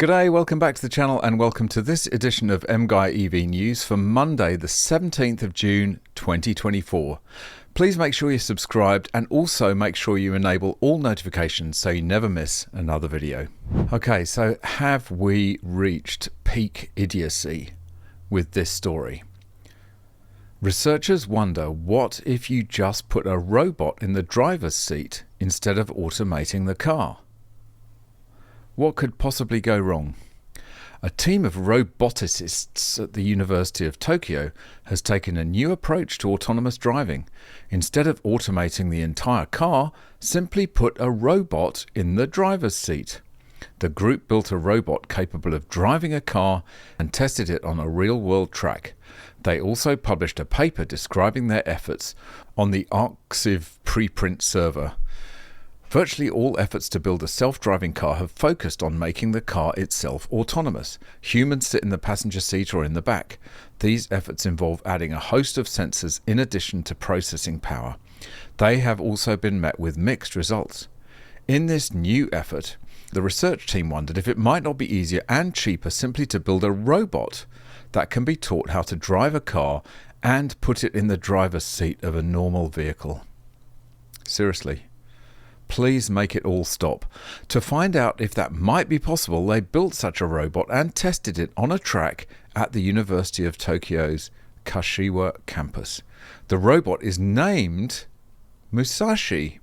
G'day, welcome back to the channel and welcome to this edition of MGUY EV News for Monday the 17th of June 2024. Please make sure you're subscribed and also make sure you enable all notifications so you never miss another video. Okay, so have we reached peak idiocy with this story? Researchers wonder, what if you just put a robot in the driver's seat instead of automating the car? What could possibly go wrong? A team of roboticists at the University of Tokyo has taken a new approach to autonomous driving. Instead of automating the entire car, simply put a robot in the driver's seat. The group built a robot capable of driving a car and tested it on a real-world track. They also published a paper describing their efforts on the Arxiv preprint server. Virtually all efforts to build a self-driving car have focused on making the car itself autonomous. Humans sit in the passenger seat or in the back. These efforts involve adding a host of sensors in addition to processing power. They have also been met with mixed results. In this new effort, the research team wondered if it might not be easier and cheaper simply to build a robot that can be taught how to drive a car and put it in the driver's seat of a normal vehicle. Seriously. Please make it all stop. To find out if that might be possible, they built such a robot and tested it on a track at the University of Tokyo's Kashiwa campus. The robot is named Musashi,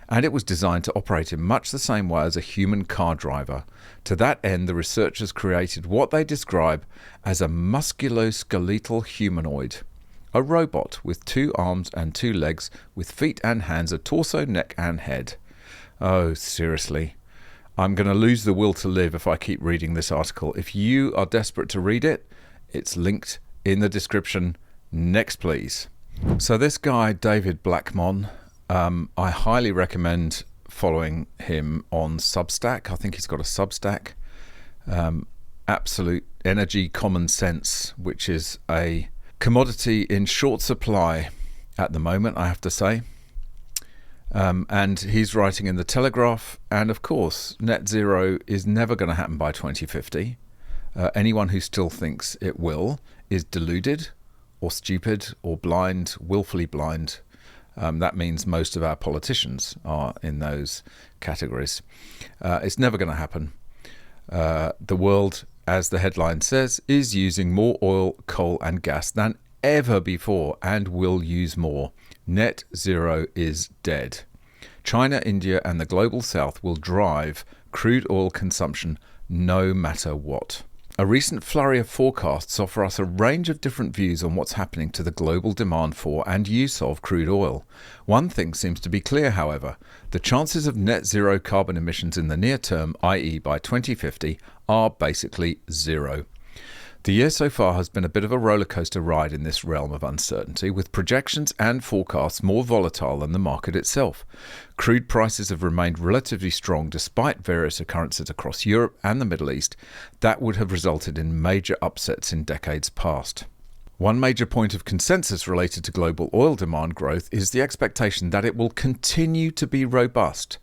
and it was designed to operate in much the same way as a human car driver. To that end, the researchers created what they describe as a musculoskeletal humanoid. A robot with 2 arms and 2 legs, with feet and hands, a torso, neck and head. Oh, seriously. I'm going to lose the will to live if I keep reading this article. If you are desperate to read it, it's linked in the description. Next, please. So this guy, David Blackmon, I highly recommend following him on Substack. I think he's got a Substack. Absolute Energy Common Sense, which is a commodity in short supply at the moment, I have to say. And he's writing in the Telegraph, and of course net zero is never going to happen by 2050. Anyone who still thinks it will is deluded or stupid or blind, willfully blind. That means most of our politicians are in those categories. It's never going to happen. The world, as the headline says, is using more oil, coal and gas than ever before and will use more. Net zero is dead. China, India and the global south will drive crude oil consumption no matter what. A recent flurry of forecasts offer us a range of different views on what's happening to the global demand for and use of crude oil. One thing seems to be clear, however. The chances of net zero carbon emissions in the near term, i.e. by 2050, are basically zero. The year so far has been a bit of a rollercoaster ride in this realm of uncertainty, with projections and forecasts more volatile than the market itself. Crude prices have remained relatively strong despite various occurrences across Europe and the Middle East that would have resulted in major upsets in decades past. One major point of consensus related to global oil demand growth is the expectation that it will continue to be robust,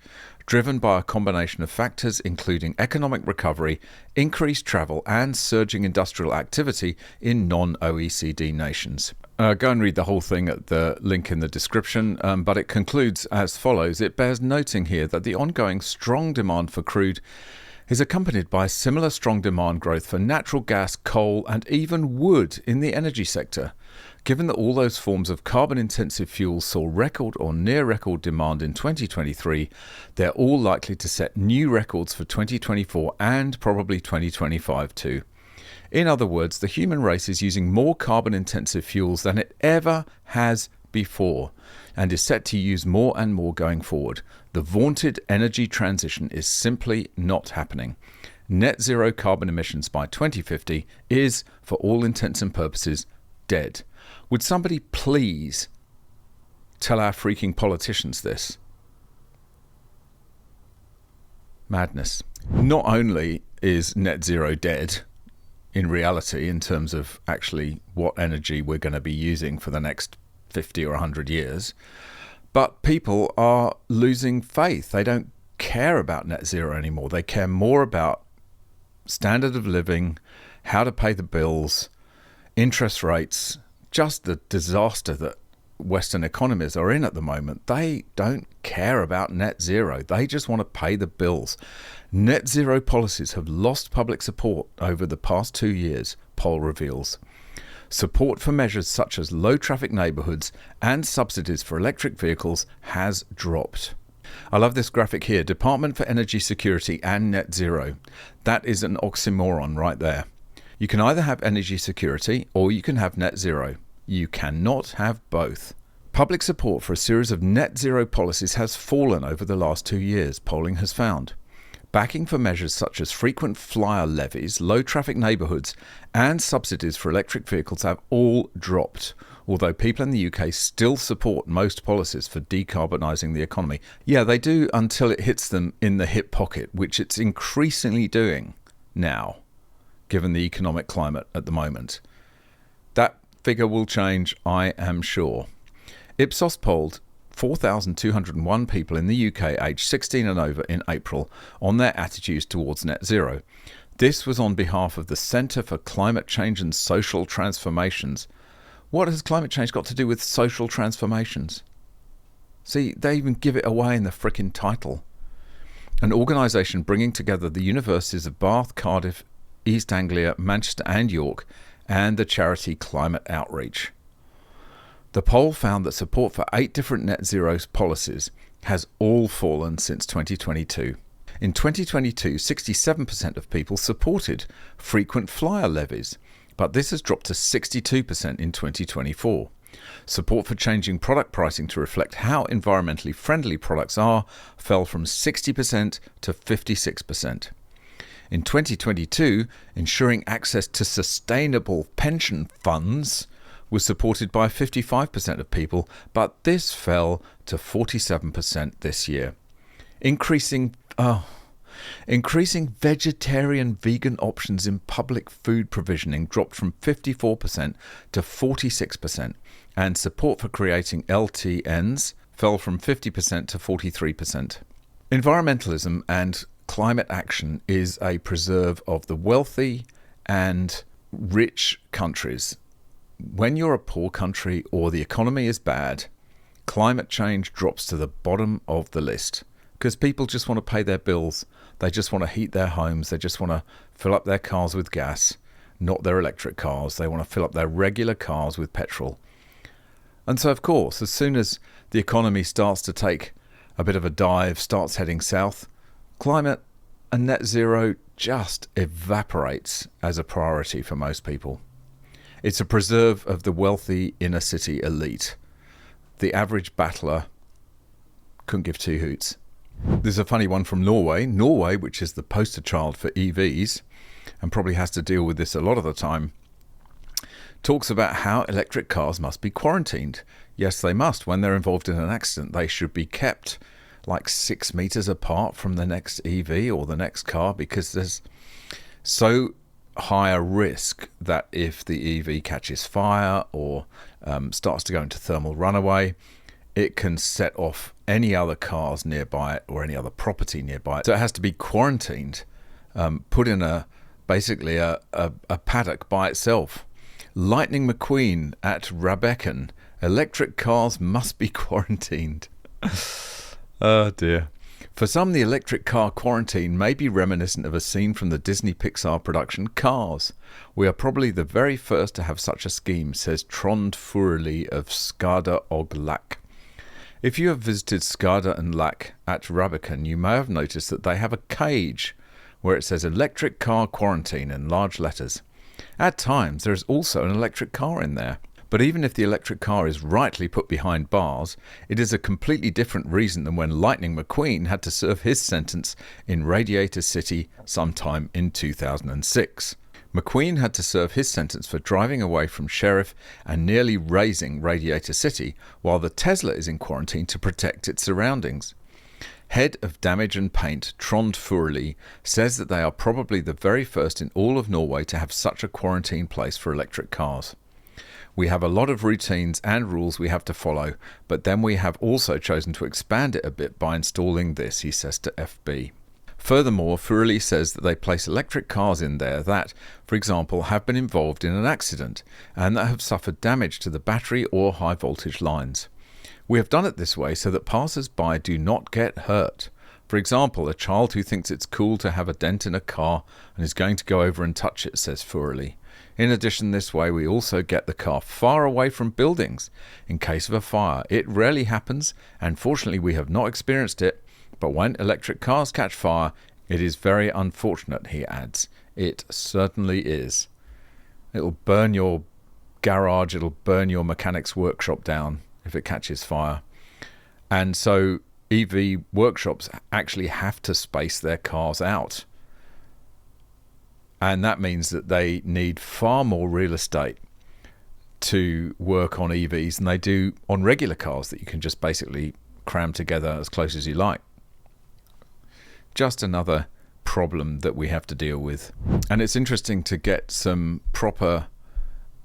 driven by a combination of factors including economic recovery, increased travel and surging industrial activity in non-OECD nations. Go and read the whole thing at the link in the description, but it concludes as follows. It bears noting here that the ongoing strong demand for crude is accompanied by similar strong demand growth for natural gas, coal and even wood in the energy sector. Given that all those forms of carbon-intensive fuels saw record or near-record demand in 2023, they're all likely to set new records for 2024 and probably 2025 too. In other words, the human race is using more carbon-intensive fuels than it ever has before and is set to use more and more going forward. The vaunted energy transition is simply not happening. Net zero carbon emissions by 2050 is, for all intents and purposes, dead. Would somebody please tell our freaking politicians this? Madness. Not only is net zero dead in reality in terms of actually what energy we're going to be using for the next 50 or 100 years, but people are losing faith. They don't care about net zero anymore. They care more about standard of living, how to pay the bills, interest rates, just the disaster that Western economies are in at the moment. They don't care about net zero. They just want to pay the bills. Net zero policies have lost public support over the past 2 years, poll reveals. Support for measures such as low traffic neighbourhoods and subsidies for electric vehicles has dropped. I love this graphic here. Department for Energy Security and Net Zero. That is an oxymoron right there. You can either have energy security or you can have net zero. You cannot have both. Public support for a series of net zero policies has fallen over the last 2 years, polling has found. Backing for measures such as frequent flyer levies, low traffic neighbourhoods and subsidies for electric vehicles have all dropped, although people in the UK still support most policies for decarbonising the economy. Yeah, they do until it hits them in the hip pocket, which it's increasingly doing now, given the economic climate at the moment. That figure will change, I am sure. Ipsos polled 4,201 people in the UK aged 16 and over in April on their attitudes towards net zero. This was on behalf of the Centre for Climate Change and Social Transformations. What has climate change got to do with social transformations? See, they even give it away in the frickin' title. An organisation bringing together the universities of Bath, Cardiff, East Anglia, Manchester and York, and the charity Climate Outreach. The poll found that support for 8 different net zero policies has all fallen since 2022. In 2022, 67% of people supported frequent flyer levies, but this has dropped to 62% in 2024. Support for changing product pricing to reflect how environmentally friendly products are fell from 60% to 56%. In 2022, ensuring access to sustainable pension funds was supported by 55% of people, but this fell to 47% this year. Increasing vegetarian vegan options in public food provisioning dropped from 54% to 46%, and support for creating LTNs fell from 50% to 43%. Environmentalism and climate action is a preserve of the wealthy and rich countries. When you're a poor country or the economy is bad, climate change drops to the bottom of the list because people just want to pay their bills. They just want to heat their homes. They just want to fill up their cars with gas, not their electric cars. They want to fill up their regular cars with petrol. And so, of course, as soon as the economy starts to take a bit of a dive, starts heading south, climate and net zero just evaporates as a priority for most people. It's a preserve of the wealthy inner city elite. The average battler couldn't give two hoots. There's a funny one from Norway. Norway, which is the poster child for EVs, and probably has to deal with this a lot of the time, talks about how electric cars must be quarantined. Yes, they must. When they're involved in an accident, they should be kept like 6 meters apart from the next EV or the next car, because there's so higher risk that if the EV catches fire or starts to go into thermal runaway, it can set off any other cars nearby it or any other property nearby it. So it has to be quarantined, put in basically a paddock by itself. Lightning McQueen at Rabecken. Electric cars must be quarantined. Oh dear. For some, the electric car quarantine may be reminiscent of a scene from the Disney Pixar production Cars. We are probably the very first to have such a scheme, says Trond Furli of Skada og Lack. If you have visited Skada and Lack at Rabecken, you may have noticed that they have a cage where it says electric car quarantine in large letters. At times, there is also an electric car in there. But even if the electric car is rightly put behind bars, it is a completely different reason than when Lightning McQueen had to serve his sentence in Radiator City sometime in 2006. McQueen had to serve his sentence for driving away from sheriff and nearly razing Radiator City, while the Tesla is in quarantine to protect its surroundings. Head of Damage and Paint, Trond Furli, says that they are probably the very first in all of Norway to have such a quarantine place for electric cars. We have a lot of routines and rules we have to follow, but then we have also chosen to expand it a bit by installing this, he says to FB. Furthermore, Furley says that they place electric cars in there that, for example, have been involved in an accident and that have suffered damage to the battery or high voltage lines. We have done it this way so that passers-by do not get hurt. For example, a child who thinks it's cool to have a dent in a car and is going to go over and touch it, says Furley. In addition, this way we also get the car far away from buildings in case of a fire. It rarely happens, and fortunately we have not experienced it, but when electric cars catch fire, it is very unfortunate, he adds. It certainly is. It'll burn your garage, it'll burn your mechanic's workshop down if it catches fire. And so EV workshops actually have to space their cars out. And that means that they need far more real estate to work on EVs than they do on regular cars that you can just basically cram together as close as you like. Just another problem that we have to deal with. And it's interesting to get some proper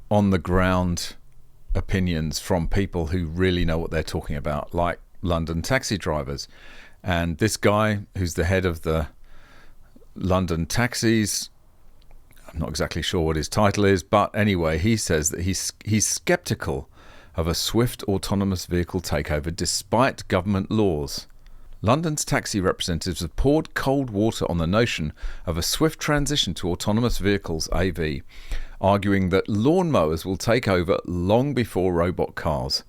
on-the-ground opinions from people who really know what they're talking about, like London taxi drivers. And this guy, who's the head of the London taxis, I'm not exactly sure what his title is, but anyway, he says that he's skeptical of a swift autonomous vehicle takeover despite government laws. London's taxi representatives have poured cold water on the notion of a swift transition to autonomous vehicles, AV, arguing that lawnmowers will take over long before robot cars.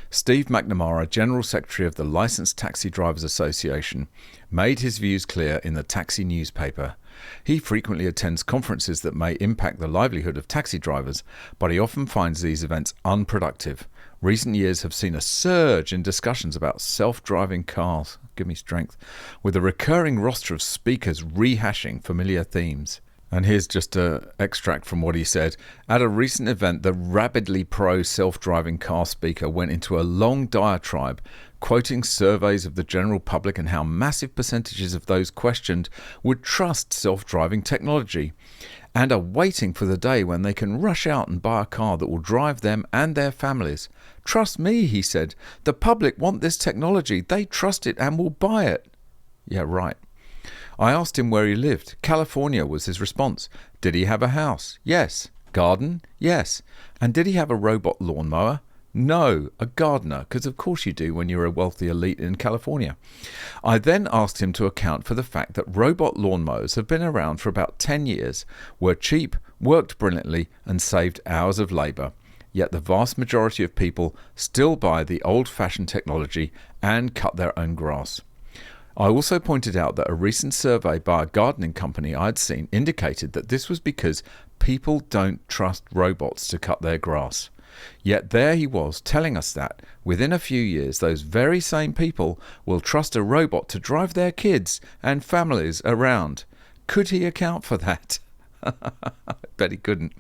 Steve McNamara, General Secretary of the Licensed Taxi Drivers Association, made his views clear in the taxi newspaper. He frequently attends conferences that may impact the livelihood of taxi drivers, but he often finds these events unproductive. Recent years have seen a surge in discussions about self-driving cars, give me strength, with a recurring roster of speakers rehashing familiar themes. And here's just an extract from what he said. At a recent event, the rabidly pro-self-driving car speaker went into a long diatribe, quoting surveys of the general public and how massive percentages of those questioned would trust self-driving technology and are waiting for the day when they can rush out and buy a car that will drive them and their families. Trust me, he said. The public want this technology. They trust it and will buy it. Yeah, right. I asked him where he lived. California was his response. Did he have a house? Yes. Garden? Yes. And did he have a robot lawnmower? No, a gardener, because of course you do when you're a wealthy elite in California. I then asked him to account for the fact that robot lawnmowers have been around for about 10 years, were cheap, worked brilliantly, and saved hours of labour. Yet the vast majority of people still buy the old-fashioned technology and cut their own grass. I also pointed out that a recent survey by a gardening company I'd seen indicated that this was because people don't trust robots to cut their grass. Yet there he was telling us that within a few years those very same people will trust a robot to drive their kids and families around. Could he account for that? I bet he couldn't.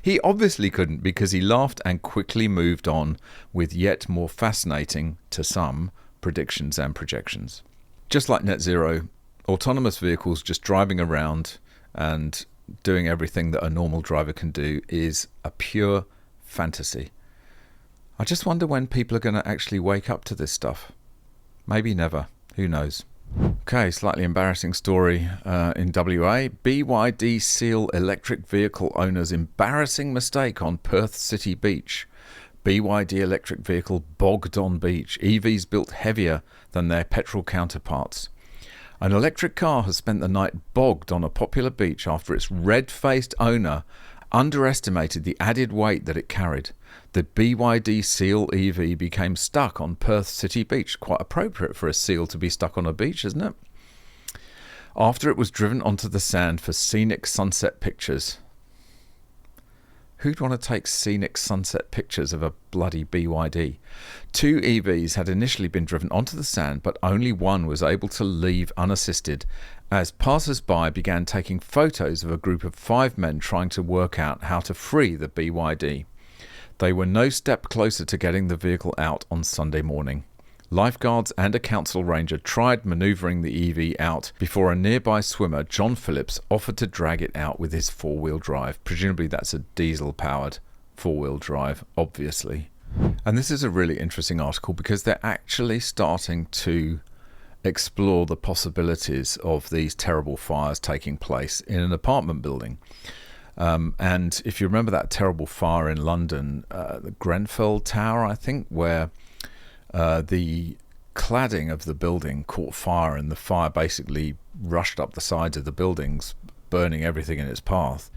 He obviously couldn't, because he laughed and quickly moved on with yet more fascinating, to some, predictions and projections. Just like net zero, autonomous vehicles just driving around and doing everything that a normal driver can do is a pure fantasy. I just wonder when people are going to actually wake up to this stuff. Maybe never. Who knows? Okay, slightly embarrassing story in WA. BYD seal electric vehicle owners' embarrassing mistake on Perth City Beach. BYD electric vehicle bogged on beach. EVs built heavier than their petrol counterparts. An electric car has spent the night bogged on a popular beach after its red-faced owner underestimated the added weight that it carried. The BYD Seal EV became stuck on Perth City Beach. Quite appropriate for a seal to be stuck on a beach, isn't it? After it was driven onto the sand for scenic sunset pictures. Who'd want to take scenic sunset pictures of a bloody BYD? 2 EVs had initially been driven onto the sand, but only one was able to leave unassisted as passers-by began taking photos of a group of 5 men trying to work out how to free the BYD. They were no step closer to getting the vehicle out on Sunday morning. Lifeguards and a council ranger tried manoeuvring the EV out before a nearby swimmer, John Phillips, offered to drag it out with his 4-wheel drive. Presumably that's a diesel-powered 4-wheel drive, obviously. And this is a really interesting article because they're actually starting to explore the possibilities of these terrible fires taking place in an apartment building. And if you remember that terrible fire in London, the Grenfell Tower, I think, where the cladding of the building caught fire and the fire basically rushed up the sides of the buildings, burning everything in its path.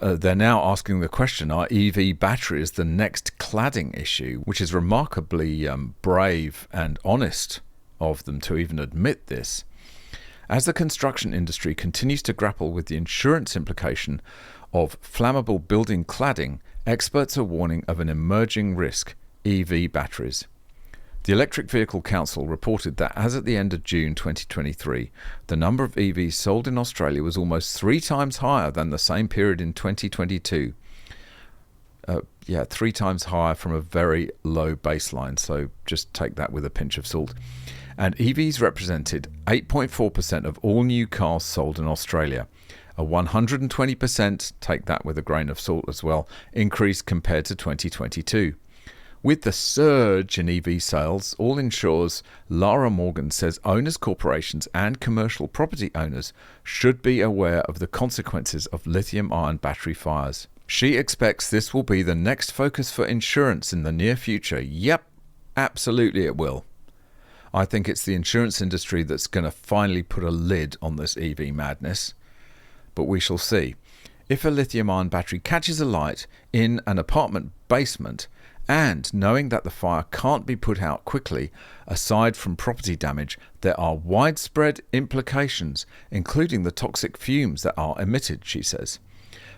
They're now asking the question, are EV batteries the next cladding issue? Which is remarkably brave and honest of them to even admit this. As the construction industry continues to grapple with the insurance implication of flammable building cladding, experts are warning of an emerging risk: EV batteries. The Electric Vehicle Council reported that as at the end of June 2023, the number of EVs sold in Australia was almost 3 times higher than the same period in 2022. 3 times higher from a very low baseline, so just take that with a pinch of salt. And EVs represented 8.4% of all new cars sold in Australia, a 120%, take that with a grain of salt as well, increase compared to 2022. With the surge in EV sales, all insurers, Lara Morgan says owners, corporations and commercial property owners should be aware of the consequences of lithium-ion battery fires. She expects this will be the next focus for insurance in the near future. Yep, absolutely it will. I think it's the insurance industry that's going to finally put a lid on this EV madness. But we shall see. If a lithium-ion battery catches alight in an apartment basement, and knowing that the fire can't be put out quickly, aside from property damage, there are widespread implications, including the toxic fumes that are emitted, she says.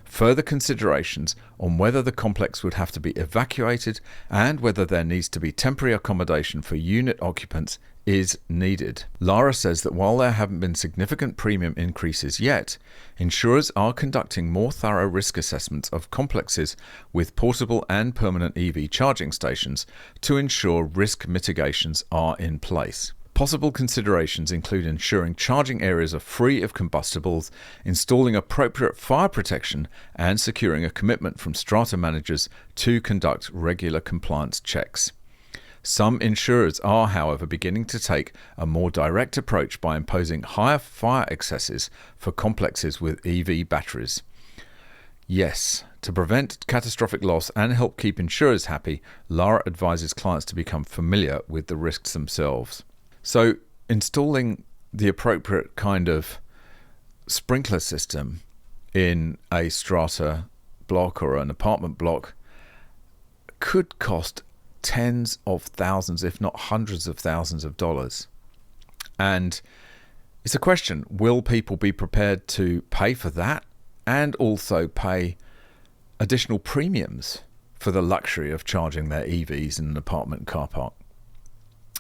Further considerations on whether the complex would have to be evacuated and whether there needs to be temporary accommodation for unit occupants is needed. Lara says that while there haven't been significant premium increases yet, insurers are conducting more thorough risk assessments of complexes with portable and permanent EV charging stations to ensure risk mitigations are in place. Possible considerations include ensuring charging areas are free of combustibles, installing appropriate fire protection, and securing a commitment from strata managers to conduct regular compliance checks. Some insurers are, however, beginning to take a more direct approach by imposing higher fire excesses for complexes with EV batteries. Yes, to prevent catastrophic loss and help keep insurers happy, Lara advises clients to become familiar with the risks themselves. So, installing the appropriate kind of sprinkler system in a strata block or an apartment block could cost tens of thousands, if not hundreds of thousands of dollars. And it's a question, will people be prepared to pay for that and also pay additional premiums for the luxury of charging their EVs in an apartment car park?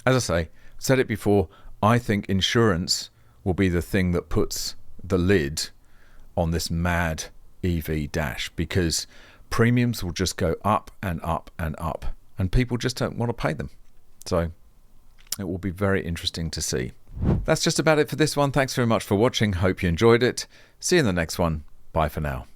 As I say, said it before, I think insurance will be the thing that puts the lid on this mad EV dash, because premiums will just go up and up and up, and people just don't want to pay them. So it will be very interesting to see. That's just about it for this one. Thanks very much for watching. Hope you enjoyed it. See you in the next one. Bye for now.